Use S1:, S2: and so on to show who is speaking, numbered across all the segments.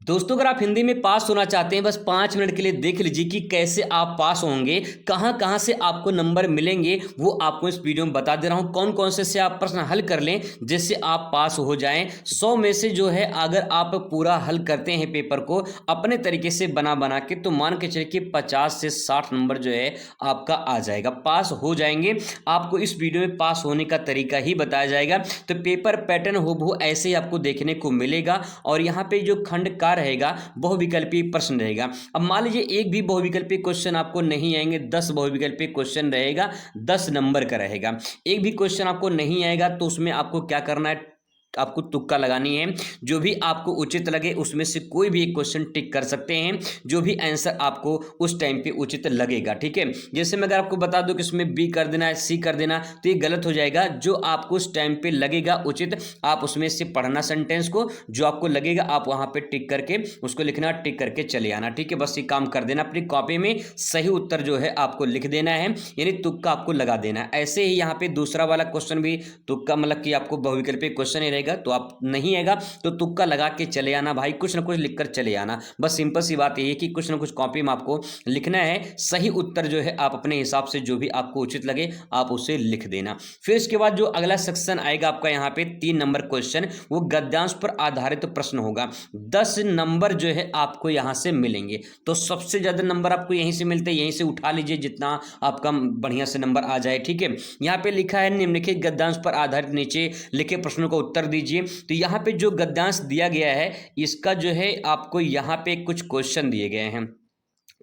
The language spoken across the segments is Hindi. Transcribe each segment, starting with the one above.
S1: दोस्तों अगर आप हिंदी में पास होना चाहते हैं बस 5 मिनट के लिए देख लीजिए कि कैसे आप पास होंगे, कहां कहां से आपको नंबर मिलेंगे वो आपको इस वीडियो में बता दे रहा हूं। कौन कौन से आप प्रश्न हल कर लें जिससे आप पास हो जाएं। 100 में से जो है अगर आप पूरा हल करते हैं पेपर को अपने तरीके से बना बना के तो मान के चलिए कि 50 से 60 नंबर जो है आपका आ जाएगा, पास हो जाएंगे। आपको इस वीडियो में पास होने का तरीका ही बताया जाएगा। तो पेपर पैटर्न हूबहू ऐसे ही आपको देखने को मिलेगा और यहाँ पे जो खंड का रहेगा बहुविकल्पीय प्रश्न रहेगा। अब मान लीजिए एक भी बहुविकल्पीय क्वेश्चन आपको नहीं आएंगे, 10 बहुविकल्पीय क्वेश्चन रहेगा, 10 नंबर का रहेगा। एक भी क्वेश्चन आपको नहीं आएगा तो उसमें आपको क्या करना है, आपको तुक्का लगानी है। जो भी आपको उचित लगे उसमें से कोई भी एक क्वेश्चन टिक कर सकते हैं, जो भी आंसर आपको उस टाइम पे उचित लगेगा। ठीक है, जैसे मैं अगर आपको बता दूं कि इसमें बी कर देना है, सी कर देना, तो ये गलत हो जाएगा। जो आपको उस टाइम पे लगेगा उचित आप उसमें से पढ़ना सेंटेंस को, जो आपको लगेगा आप वहां पे टिक करके उसको लिखना, टिक करके चले आना। ठीक है, बस ये काम कर देना। अपनी कॉपी में सही उत्तर जो है आपको लिख देना है, यानी तुक्का आपको लगा देना है। ऐसे ही यहाँ पे दूसरा वाला क्वेश्चन भी तुक्का, मतलब कि आपको बहुविकल्पीय क्वेश्चन ही रहेगा तो आप नहीं आएगा तो तुक्का लगा के चले आना भाई, कुछ ना कुछ लिखकर चले आना। बस सिंपल सी बात यही है कि कुछ ना कुछ कॉपी में आपको लिखना है। सही उत्तर जो है आप अपने हिसाब से जो भी आपको उचित लगे आप उसे लिख देना। फिर इसके बाद जो अगला सेक्शन आएगा आपका यहाँ पे 3 नंबर क्वेश्चन, वो गद्यांश पर आधारित प्रश्न होगा। 10 नंबर जो है आपको यहाँ से मिलेंगे। तो सबसे ज्यादा नंबर आपको यहीं से मिलते हैं, यहीं से उठा लीजिए जितना आपका बढ़िया से नंबर आ जाए। ठीक है, यहाँ पे लिखा है निम्नलिखित गद्यांश पर आधारित नीचे लिखे प्रश्नों का उत्तर दीजिए। तो यहाँ पे जो गद्यांश दिया गया है इसका जो है आपको यहाँ पे कुछ क्वेश्चन दिए गए हैं।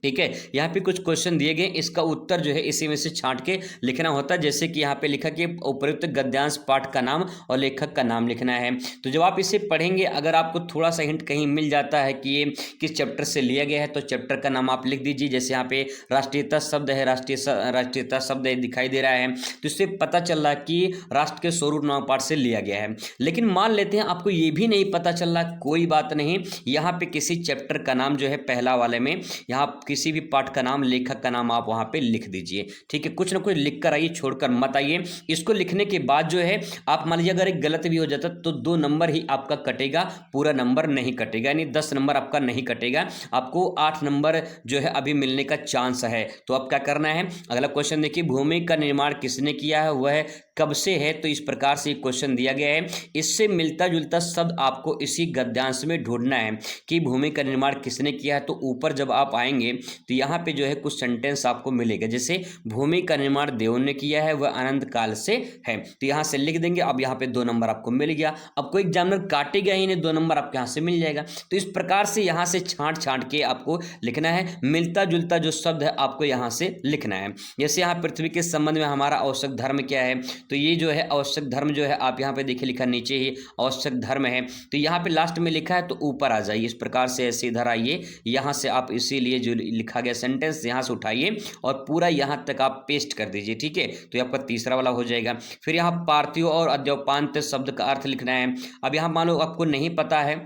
S1: ठीक है, यहाँ पे कुछ क्वेश्चन दिए गए, इसका उत्तर जो है इसी में से छांट के लिखना होता है। जैसे कि यहाँ पे लिखा कि उपयुक्त गद्यांश पाठ का नाम और लेखक का नाम लिखना है। तो जब आप इसे पढ़ेंगे अगर आपको थोड़ा सा हिंट कहीं मिल जाता है कि ये किस चैप्टर से लिया गया है तो चैप्टर का नाम आप लिख दीजिए। जैसे यहाँ पे राष्ट्रीयता शब्द है, राष्ट्रीयता शब्द दिखाई दे रहा है तो इससे पता चल रहा है कि राष्ट्र के स्वरूप नाम पाठ से लिया गया है। लेकिन मान लेते हैं आपको ये भी नहीं पता चल रहा, कोई बात नहीं, यहाँ पे किसी चैप्टर का नाम जो है पहला वाले में यहाँ किसी भी पाठ का नाम, लेखक का नाम आप वहां पे लिख दीजिए। ठीक है, कुछ ना कुछ लिख कर आइए, छोड़कर मत आइए। इसको लिखने के बाद जो है आप मान लीजिए अगर एक गलत भी हो जाता तो 2 नंबर ही आपका कटेगा, पूरा नंबर नहीं कटेगा, यानी 10 नंबर आपका नहीं कटेगा। आपको 8 नंबर जो है अभी मिलने का चांस है। तो अब क्या करना है, अगला क्वेश्चन देखिए, भूमि का निर्माण किसने किया है, वह कब से है। तो इस प्रकार से क्वेश्चन दिया गया है। इससे मिलता जुलता शब्द आपको इसी गद्यांश में ढूंढना है कि भूमि का निर्माण किसने किया है। तो ऊपर जब आप आएंगे तो यहाँ पे जो है कुछ सेंटेंस आपको मिलेगा, जैसे भूमि का निर्माण देव ने किया है, वह अनंत काल से है। तो यहाँ से लिख देंगे। अब यहाँ पे 2 नंबर आपको मिल गया। अब कोई एग्जामिनर काटेगा ही नहीं, 2 नंबर आपके यहाँ से मिल जाएगा। तो इस प्रकार से यहाँ से छांट छांट के आपको लिखना है, मिलता जुलता जो शब्द है आपको यहाँ से लिखना है। जैसे यहाँ पृथ्वी के संबंध में हमारा आवश्यक धर्म क्या है, तो ये जो है आवश्यक धर्म जो है आप यहाँ पे देखिए लिखा नीचे ही आवश्यक धर्म है, तो यहाँ पे लास्ट में लिखा है तो ऊपर आ जाइए। इस प्रकार से ऐसे इधर आइए, यहाँ से आप इसीलिए जो लिखा गया सेंटेंस यहाँ से उठाइए और पूरा यहाँ तक आप पेस्ट कर दीजिए। ठीक है, तो आपका तीसरा वाला हो जाएगा। फिर यहाँ पार्थिव और अद्यौपांत शब्द का अर्थ लिखना है। अब यहाँ मान लो आपको नहीं पता है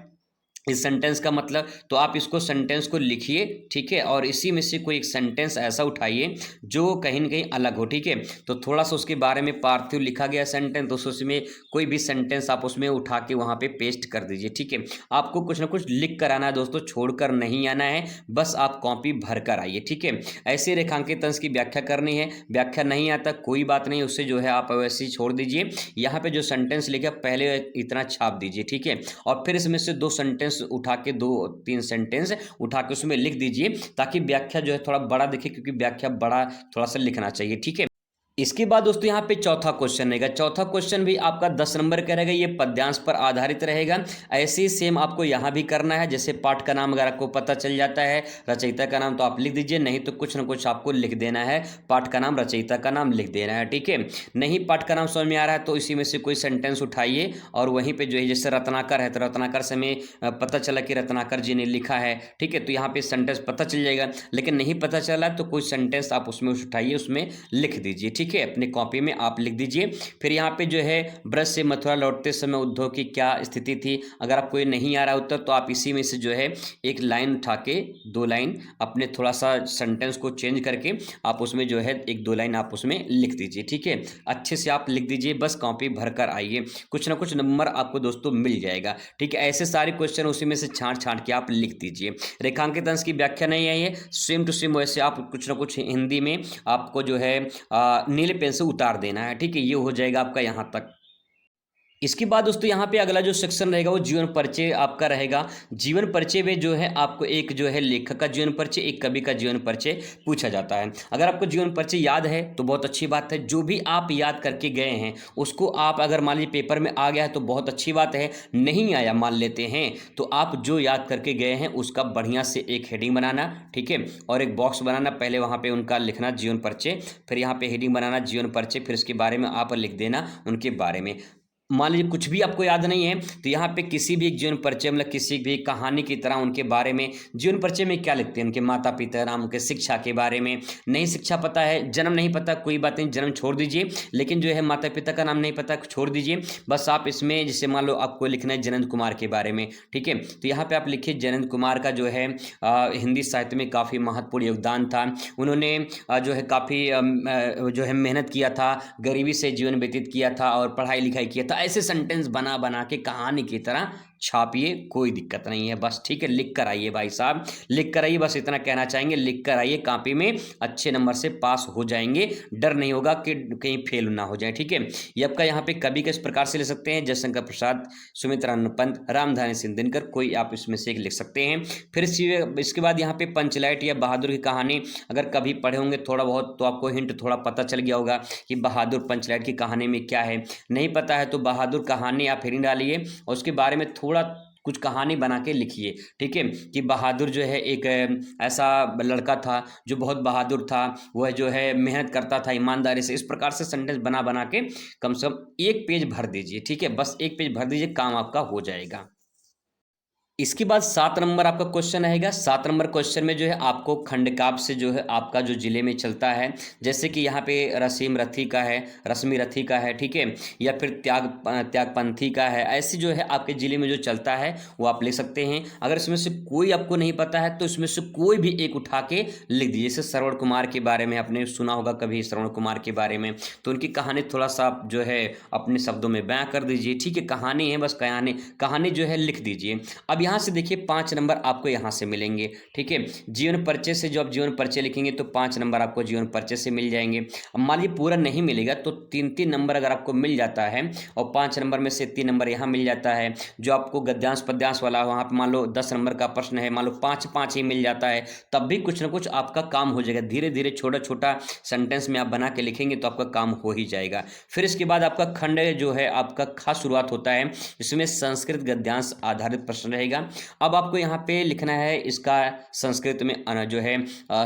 S1: इस सेंटेंस का मतलब, तो आप इसको सेंटेंस को लिखिए। ठीक है, और इसी में से कोई एक सेंटेंस ऐसा उठाइए जो कहीं ना कहीं अलग हो। ठीक है, तो थोड़ा सा उसके बारे में पार्थिव लिखा गया सेंटेंस, तो उसमें कोई भी सेंटेंस आप उसमें उठा के वहाँ पे पेस्ट कर दीजिए। ठीक है, आपको कुछ ना कुछ लिख कर आना है दोस्तों, छोड़कर नहीं आना है, बस आप कॉपी भर कर आइए। ठीक है, ऐसे रेखांकित अंश की व्याख्या करनी है। व्याख्या नहीं आता कोई बात नहीं, उससे जो है आप वैसे ही छोड़ दीजिए। यहाँ पे जो सेंटेंस लिखा पहले इतना छाप दीजिए। ठीक है, और फिर इसमें से 2 सेंटेंस उठा के 2-3 सेंटेंस उठा के उसमें लिख दीजिए ताकि व्याख्या जो है थोड़ा बड़ा दिखे, क्योंकि व्याख्या बड़ा थोड़ा सा लिखना चाहिए। ठीक है, इसके बाद दोस्तों यहाँ पे चौथा क्वेश्चन रहेगा। चौथा क्वेश्चन भी आपका 10 नंबर का रहेगा, ये पद्यांश पर आधारित रहेगा। ऐसे ही सेम आपको यहाँ भी करना है। जैसे पाठ का नाम अगर आपको पता चल जाता है, रचयिता का नाम, तो आप लिख दीजिए, नहीं तो कुछ ना कुछ आपको लिख देना है, पाठ का नाम, रचयिता का नाम लिख देना है। ठीक है, नहीं पाठ का नाम समझ में आ रहा है तो इसी में से कोई सेंटेंस उठाइए और वहीं पर जो है, जैसे रत्नाकर है तो रत्नाकर से हमें पता चला कि रत्नाकर जी ने लिखा है। ठीक है, तो यहाँ पे सेंटेंस पता चल जाएगा। लेकिन नहीं पता चला तो कोई सेंटेंस आप उसमें उठाइए, उसमें लिख दीजिए। ठीक ठीक है, अपने कॉपी में आप लिख दीजिए। फिर यहाँ पे जो है ब्रज से मथुरा लौटते समय उद्धव की क्या स्थिति थी। अगर आपको ये नहीं आ रहा उत्तर तो आप इसी में से जो है एक लाइन उठा के 2 लाइन अपने थोड़ा सा सेंटेंस को चेंज करके आप उसमें जो है 1-2 लाइन आप उसमें लिख दीजिए। ठीक है, अच्छे से आप लिख दीजिए, बस कॉपी भर कर आइए, कुछ ना कुछ नंबर आपको दोस्तों मिल जाएगा। ठीक है, ऐसे सारे क्वेश्चन उसी में से छांट छांट के आप लिख दीजिए। रेखांकित अंश की व्याख्या नहीं आई है, सेम टू सेम वैसे आप कुछ ना कुछ हिंदी में आपको जो है नीले पेन से उतार देना है। ठीक है, ये हो जाएगा आपका यहाँ तक। इसके बाद दोस्तों यहाँ पे अगला जो सेक्शन रहेगा वो जीवन परिचय आपका रहेगा। जीवन परिचय में जो है आपको एक जो है लेखक का जीवन परिचय, एक कवि का जीवन परिचय पूछा जाता है। अगर आपको जीवन परिचय याद है तो बहुत अच्छी बात है, जो भी आप याद करके गए हैं उसको आप अगर मान लीजिए पेपर में आ गया है तो बहुत अच्छी बात है, नहीं आया मान लेते हैं तो आप जो याद करके गए हैं उसका बढ़िया से एक हेडिंग बनाना, ठीक है, और एक बॉक्स बनाना, पहले वहाँ पर उनका लिखना जीवन परिचय, फिर यहाँ पर हेडिंग बनाना जीवन परिचय, फिर इसके बारे में आप लिख देना उनके बारे में। मान लीजिए कुछ भी आपको याद नहीं है तो यहाँ पे किसी भी एक जीवन परिचय मतलब किसी भी कहानी की तरह उनके बारे में जीवन परिचय में क्या लिखते हैं, उनके माता पिता नाम, उनके शिक्षा के बारे में। नहीं शिक्षा पता है, जन्म नहीं पता, कोई बात नहीं, जन्म छोड़ दीजिए, लेकिन जो है माता पिता का नाम नहीं पता छोड़ दीजिए। बस आप इसमें जैसे मान लो आपको लिखना है जयंत कुमार के बारे में, ठीक है, तो यहाँ पर आप लिखिए जयंत कुमार का जो है हिंदी साहित्य में काफ़ी महत्वपूर्ण योगदान था। उन्होंने जो है काफ़ी जो है मेहनत किया था, गरीबी से जीवन व्यतीत किया था और पढ़ाई लिखाई किया था। ऐसे सेंटेंस बना बना के कहानी की तरह छापिए, कोई दिक्कत नहीं है, बस ठीक है, लिख कर आइए भाई साहब, लिख कर आइए, बस इतना कहना चाहेंगे, लिख कर आइए, कॉपी में अच्छे नंबर से पास हो जाएंगे, डर नहीं होगा कि कहीं फेल ना हो जाए। ठीक है, ये आपका यहाँ पे कवि किस प्रकार से लिख सकते हैं, जयशंकर प्रसाद, सुमित्रानंद पंत, रामधारी सिंह दिनकर, कोई आप इसमें से एक लिख सकते हैं। फिर इसके बाद यहाँ पे पंचलाइट या बहादुर की कहानी अगर कभी पढ़े होंगे थोड़ा बहुत तो आपको हिंट थोड़ा पता चल गया होगा कि बहादुर पंचलाइट की कहानी में क्या है। नहीं पता है तो बहादुर कहानी आप हेडिंग डालिए और उसके बारे में थोड़ा कुछ कहानी बना के लिखिए। ठीक है, कि बहादुर जो है एक ऐसा लड़का था जो बहुत बहादुर था, वह जो है मेहनत करता था ईमानदारी से। इस प्रकार से सेंटेंस बना बना के कम से कम 1 पेज भर दीजिए। ठीक है, बस 1 पेज भर दीजिए, काम आपका हो जाएगा। इसके बाद 7 नंबर आपका क्वेश्चन रहेगा। 7 नंबर क्वेश्चन में जो है आपको खंडकाव्य से जो है आपका जो जिले में चलता है, जैसे कि यहाँ पे रसीम रथी का है, रश्मि रथी का है, ठीक है, या फिर त्यागपंथी का है, ऐसे जो है आपके जिले में जो चलता है वो आप लिख सकते हैं। अगर इसमें से कोई आपको नहीं पता है तो इसमें से कोई भी एक उठा के लिख दीजिए। जैसे श्रवण कुमार के बारे में आपने सुना होगा कभी, श्रवण कुमार के बारे में, तो उनकी कहानी थोड़ा सा आप जो है अपने शब्दों में बयां कर दीजिए। ठीक है, कहानी है, बस कहानी जो है लिख दीजिए। अब यहाँ से देखिए 5 नंबर आपको यहाँ से मिलेंगे। ठीक है, जीवन परिचय से जो आप जीवन परिचय लिखेंगे तो 5 नंबर आपको जीवन परिचय से मिल जाएंगे। अब मान लीजिए पूरा नहीं मिलेगा तो 3-3 नंबर अगर आपको मिल जाता है और 5 नंबर में से 3 नंबर यहाँ मिल जाता है। जो आपको गद्यांश पद्यांश वाला वहाँ पर मान लो 10 नंबर का प्रश्न है, मान लो 5-5 ही मिल जाता है, तब भी कुछ ना कुछ आपका काम हो जाएगा। धीरे धीरे छोटा छोटा सेंटेंस में आप बना के लिखेंगे तो आपका काम हो ही जाएगा। फिर इसके बाद आपका खंड जो है आपका खास शुरुआत होता है, इसमें संस्कृत गद्यांश आधारित प्रश्न रहेगा। अब आपको यहाँ पे लिखना है इसका संस्कृत में जो है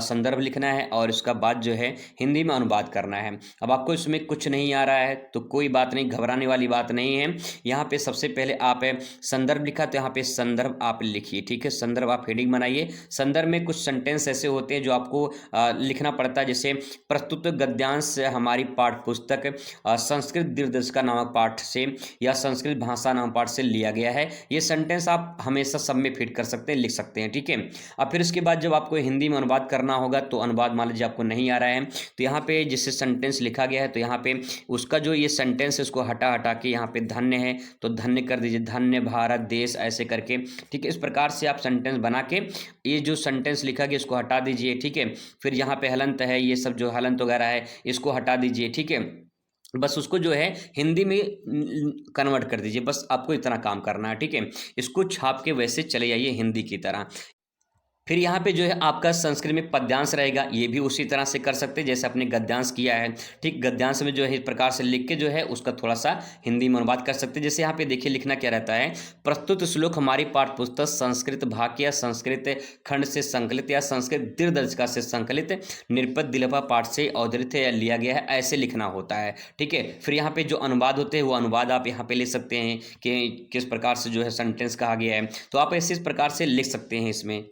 S1: संदर्भ लिखना है और इसका बाद जो है हिंदी में अनुवाद करना है। अब आपको इसमें कुछ नहीं आ रहा है तो कोई बात नहीं, घबराने वाली बात नहीं है। यहाँ पे सबसे पहले आप संदर्भ लिखा तो यहाँ पे संदर्भ आप लिखिए। ठीक है, संदर्भ आप हेडिंग बनाइए। संदर्भ में कुछ सेंटेंस ऐसे होते हैं जो आपको लिखना पड़ता है, जैसे प्रस्तुत गद्यांश हमारी पाठ्य पुस्तक संस्कृत दिनदर्शिका नामक पाठ से या संस्कृत भाषा नामक पाठ से लिया गया है। ये सेंटेंस आप हमेशा सब में फिट कर सकते हैं, लिख सकते हैं। ठीक है, अब फिर इसके बाद जब आपको हिंदी में अनुवाद करना होगा तो अनुवाद मान लीजिए आपको नहीं आ रहा है तो यहाँ पे जिससे सेंटेंस लिखा गया है तो यहाँ पे उसका जो ये सेंटेंस है उसको हटा हटा के यहाँ पे धन्य है तो धन्य कर दीजिए, धन्य भारत देश, ऐसे करके। ठीक है, इस प्रकार से आप सेंटेंस बना के ये जो सेंटेंस लिखा गया इसको हटा दीजिए। ठीक है, फिर यहाँ पे हलंत है, ये सब जो हलंत वगैरह है इसको हटा दीजिए। ठीक है, बस उसको जो है हिंदी में कन्वर्ट कर दीजिए, बस आपको इतना काम करना है। ठीक है, इसको छाप के वैसे चले जाइए हिंदी की तरह। फिर यहाँ पे जो है आपका संस्कृत में पद्यांश रहेगा, ये भी उसी तरह से कर सकते हैं जैसे आपने गद्यांश किया है। ठीक, गद्यांश में जो है इस प्रकार से लिख के जो है उसका थोड़ा सा हिंदी में अनुवाद कर सकते हैं। जैसे यहाँ पे देखिए लिखना क्या रहता है, प्रस्तुत श्लोक हमारी पाठ्य पुस्तक संस्कृत भाग या संस्कृत खंड से संकलित या संस्कृत दीर्घदर्शिका से संकलित निरपद दिलपा पाठ से अवधृत या लिया गया है, ऐसे लिखना होता है। ठीक है, फिर यहाँ पे जो अनुवाद होते हैं वो अनुवाद आप यहाँ पे ले सकते हैं कि किस प्रकार से जो है सेंटेंस कहा गया है, तो आप ऐसे इस प्रकार से लिख सकते हैं इसमें।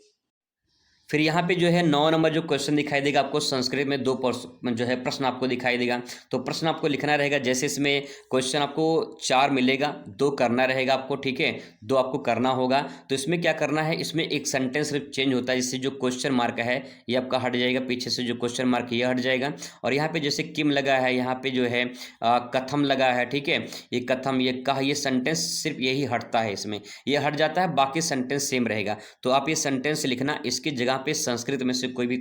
S1: फिर यहाँ पे जो है 9 नंबर जो क्वेश्चन दिखाई देगा आपको, संस्कृत में दो जो है प्रश्न आपको दिखाई देगा। तो प्रश्न आपको लिखना रहेगा, जैसे इसमें क्वेश्चन आपको 4 मिलेगा, 2 करना रहेगा आपको, ठीक है, 2 आपको करना होगा। तो इसमें क्या करना है, इसमें एक सेंटेंस सिर्फ चेंज होता है, जिससे जो क्वेश्चन मार्क है ये आपका हट जाएगा, पीछे से जो क्वेश्चन मार्क ये हट जाएगा। और यहाँ पे जैसे किम लगा है, यहाँ पे जो है कथम लगा है, ठीक है, ये कथम ये कहा, ये सेंटेंस सिर्फ यही हटता है, इसमें ये हट जाता है, बाकी सेंटेंस सेम रहेगा। तो आप ये सेंटेंस लिखना, इसकी जगह पे संस्कृत में से कोई भी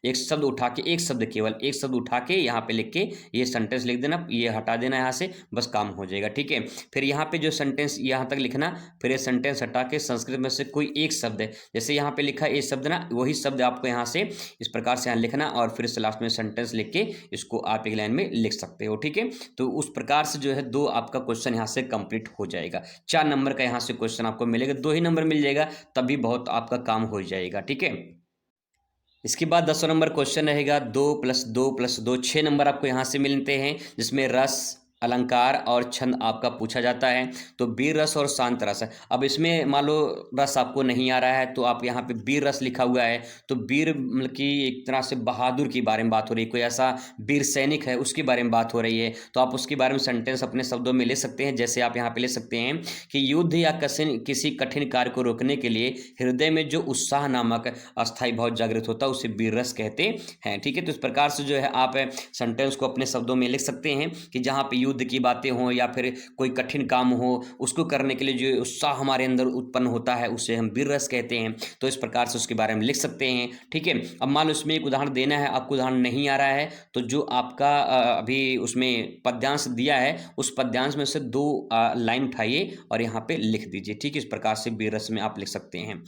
S1: एक शब्द उठा के, एक शब्द, केवल एक शब्द उठा के यहाँ पे लिख के ये सेंटेंस लिख देना, ये हटा देना यहाँ से, बस काम हो जाएगा, ठीक है। फिर यहाँ पे जो सेंटेंस यहाँ तक लिखना, फिर ये सेंटेंस हटा के संस्कृत में से कोई एक शब्द है, जैसे यहाँ पे लिखा है ये शब्द ना, वही शब्द आपको यहाँ से इस प्रकार से यहाँ लिखना, और फिर से लास्ट में सेंटेंस लिख के इसको आप एक लाइन में लिख सकते हो, ठीक है। तो उस प्रकार से जो है 2 आपका क्वेश्चन यहाँ से कंप्लीट हो जाएगा। 4 नंबर का यहाँ से क्वेश्चन आपको मिलेगा, 2 ही नंबर मिल जाएगा, तभी बहुत आपका काम हो जाएगा, ठीक है। इसके बाद 10 नंबर क्वेश्चन रहेगा, 2 + 2 + 2, 6 नंबर आपको यहाँ से मिलते हैं, जिसमें रस, अलंकार और छंद आपका पूछा जाता है। तो वीर रस और शांत रस है। अब इसमें मान लो रस आपको नहीं आ रहा है, तो आप यहाँ पे वीर रस लिखा हुआ है, तो वीर मतलब कि एक तरह से बहादुर की बारे में बात हो रही है, कोई ऐसा वीर सैनिक है उसके बारे में बात हो रही है, तो आप उसके बारे में सेंटेंस अपने शब्दों में ले सकते हैं। जैसे आप यहाँ पे ले सकते हैं कि युद्ध या किसी कठिन कार्य को रोकने के लिए हृदय में जो उत्साह नामक अस्थायी भाव जागृत होता है उसे वीर रस कहते हैं, ठीक है। तो इस प्रकार से जो है आप सेंटेंस को अपने शब्दों में लिख सकते हैं कि जहाँ पे युद्ध की बातें हों या फिर कोई कठिन काम हो, उसको करने के लिए जो उत्साह हमारे अंदर उत्पन्न होता है उसे हम वीर रस कहते हैं। तो इस प्रकार से उसके बारे में लिख सकते हैं, ठीक है। अब मान लो इसमें एक उदाहरण देना है, आपको उदाहरण नहीं आ रहा है, तो जो आपका अभी उसमें पद्यांश दिया है, उस पद्यांश में से 2 लाइन उठाइए और यहाँ पे लिख दीजिए, ठीक है। इस प्रकार से वीर रस में आप लिख सकते हैं।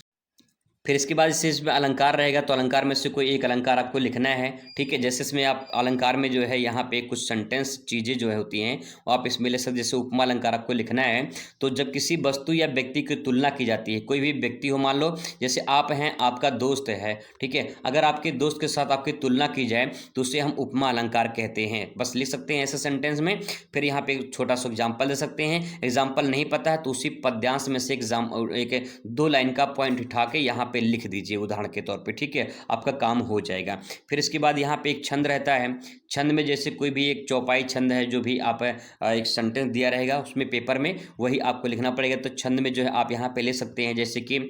S1: फिर इसके बाद इसे इसमें अलंकार रहेगा, तो अलंकार में से कोई एक अलंकार आपको लिखना है, ठीक है। जैसे इसमें आप अलंकार में जो है यहाँ पे कुछ सेंटेंस चीज़ें जो है होती हैं वो आप इसमें ले सकते, जैसे उपमा अलंकार आपको लिखना है। तो जब किसी वस्तु या व्यक्ति की तुलना की जाती है, कोई भी व्यक्ति हो, मान लो जैसे आप हैं, आपका दोस्त है, ठीक है, अगर आपके दोस्त के साथ आपकी तुलना की जाए तो उसे हम उपमा अलंकार कहते हैं, बस लिख सकते हैं ऐसे सेंटेंस में। फिर यहाँ पे एक छोटा सा एग्जाम्पल दे सकते हैं, एग्जाम्पल नहीं पता है तो उसी पद्यांश में से एक 2 लाइन का पॉइंट उठा के यहाँ पे लिख दीजिए उदाहरण के तौर पे, ठीक है, आपका काम हो जाएगा। फिर इसके बाद यहाँ पे एक छंद रहता है, छंद में जैसे कोई भी एक चौपाई छंद है, जो भी आप एक सेंटेंस दिया रहेगा उसमें पेपर में, वही आपको लिखना पड़ेगा। तो छंद में जो है आप यहाँ पे ले सकते हैं, जैसे कि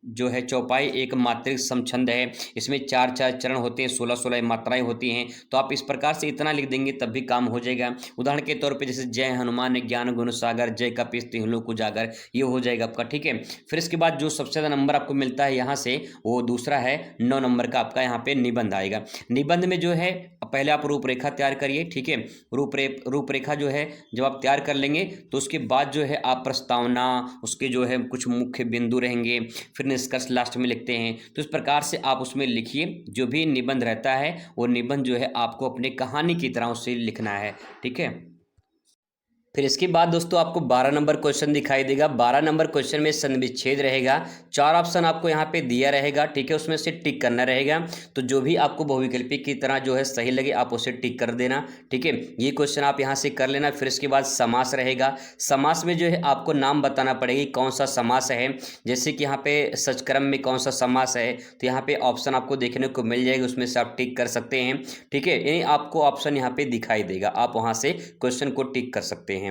S1: जो है चौपाई एक मात्रिक समछंद है, इसमें 4-4 चरण होते हैं, 16-16 मात्राएं होती हैं। तो आप इस प्रकार से इतना लिख देंगे तब भी काम हो जाएगा। उदाहरण के तौर पे जैसे जय हनुमान ज्ञान गुण सागर, जय कपीस तिहुँ लोक उजागर, ये हो जाएगा आपका, ठीक है। फिर इसके बाद जो सबसे ज़्यादा नंबर आपको मिलता है यहाँ से, वो दूसरा है 9 नंबर का आपका यहाँ पे निबंध आएगा। निबंध में जो है पहले आप रूपरेखा तैयार करिए, ठीक है। रूपरेखा जो है जब आप तैयार कर लेंगे तो उसके बाद जो है आप प्रस्तावना, उसके जो है कुछ मुख्य बिंदु रहेंगे, फिर निष्कर्ष लास्ट में लिखते हैं। तो इस प्रकार से आप उसमें लिखिए, जो भी निबंध रहता है वो निबंध जो है आपको अपनी कहानी की तरह उसे लिखना है, ठीक है। फिर इसके बाद दोस्तों आपको 12 नंबर क्वेश्चन दिखाई देगा। 12 नंबर क्वेश्चन में संविच्छेद रहेगा, 4 ऑप्शन आपको यहाँ पे दिया रहेगा, ठीक है, उसमें से टिक करना रहेगा। तो जो भी आपको बहुविकल्पी की तरह जो है सही लगे आप उसे टिक कर देना, ठीक है। ये क्वेश्चन आप यहाँ से कर लेना। फिर इसके बाद समास रहेगा, समास में जो है आपको नाम बताना पड़ेगी कौन सा समास है, जैसे कि यहाँ पे सचक्रम में कौन सा समास है, तो यहाँ पे ऑप्शन आपको देखने को मिल जाएगा, उसमें से आप टिक कर सकते हैं, ठीक है। यानी आपको ऑप्शन यहाँ पे दिखाई देगा, आप वहाँ से क्वेश्चन को टिक कर सकते हैं।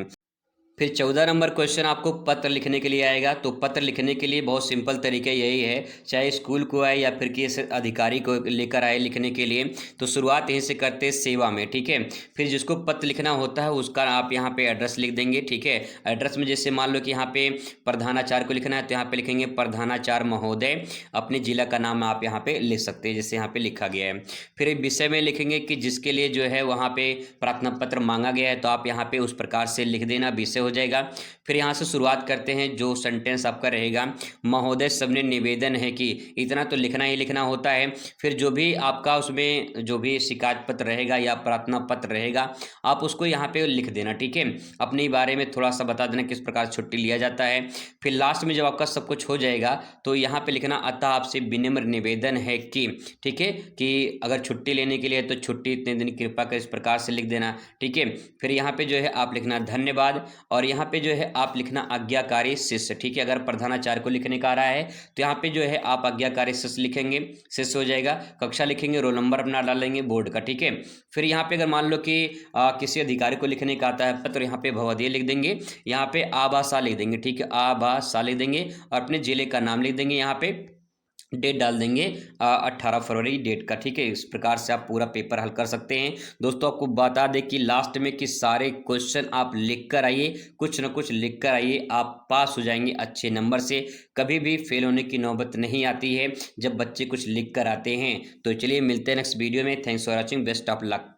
S1: फिर 14 नंबर क्वेश्चन आपको पत्र लिखने के लिए आएगा। तो पत्र लिखने के लिए बहुत सिंपल तरीका यही है, चाहे स्कूल को आए या फिर किसी अधिकारी को लेकर आए लिखने के लिए, तो शुरुआत यहीं से करते हैं सेवा में, ठीक है। फिर जिसको पत्र लिखना होता है उसका आप यहाँ पे एड्रेस लिख देंगे, ठीक है। एड्रेस में जैसे मान लो कि यहाँ पे प्रधानाचार्य को लिखना है तो यहाँ पे लिखेंगे प्रधानाचार्य महोदय, अपने जिला का नाम आप यहाँ पे लिख सकते हैं, जैसे यहाँ पे लिखा गया है। फिर एक विषय में लिखेंगे कि जिसके लिए जो है वहाँ पे प्रार्थना पत्र मांगा गया है, तो आप यहाँ पे उस प्रकार से लिख देना, विषय हो जाएगा। फिर यहाँ से शुरुआत करते हैं, जो सेंटेंस आपका रहेगा, महोदय सबने निवेदन है कि, इतना तो लिखना ही लिखना होता है। फिर जो भी आपका उसमें जो भी शिकायत पत्र रहेगा या प्रार्थना पत्र रहेगा आप उसको यहाँ पे लिख देना, ठीक है। अपने बारे में थोड़ा सा बता देना किस प्रकार छुट्टी लिया जाता है। फिर लास्ट में जब आपका सब कुछ हो जाएगा तो यहाँ पे लिखना, अतः आपसे विनम्र निवेदन है कि, ठीक है, कि अगर छुट्टी लेने के लिए तो छुट्टी इतने दिन कृपा कर, इस प्रकार से लिख देना, ठीक है। फिर यहाँ पे जो है आप लिखना धन्यवाद, और यहाँ पे जो है आप लिखना आज्ञाकारी शिष्य, ठीक है। अगर प्रधानाचार्य को लिखने का आ रहा है तो यहाँ पे जो है आप आज्ञाकारी शिष्य लिखेंगे, शिष्य हो जाएगा। कक्षा लिखेंगे, रोल नंबर अपना डालेंगे बोर्ड का, ठीक है। फिर यहाँ पे अगर मान लो कि किसी अधिकारी को लिखने का आता है पत्र, यहाँ पे भवदीय लिख देंगे, यहाँ पे आभासा लिख देंगे, ठीक है, आभासा लिख देंगे और अपने जिले का नाम लिख देंगे, यहाँ पे डेट डाल देंगे 18 फरवरी डेट का, ठीक है। इस प्रकार से आप पूरा पेपर हल कर सकते हैं। दोस्तों आपको बता दें कि लास्ट में कि सारे क्वेश्चन आप लिख कर आइए, कुछ ना कुछ लिख कर आइए, आप पास हो जाएंगे अच्छे नंबर से। कभी भी फेल होने की नौबत नहीं आती है जब बच्चे कुछ लिख कर आते हैं। तो चलिए मिलते हैं नेक्स्ट वीडियो में। Thanks for watching, best of luck.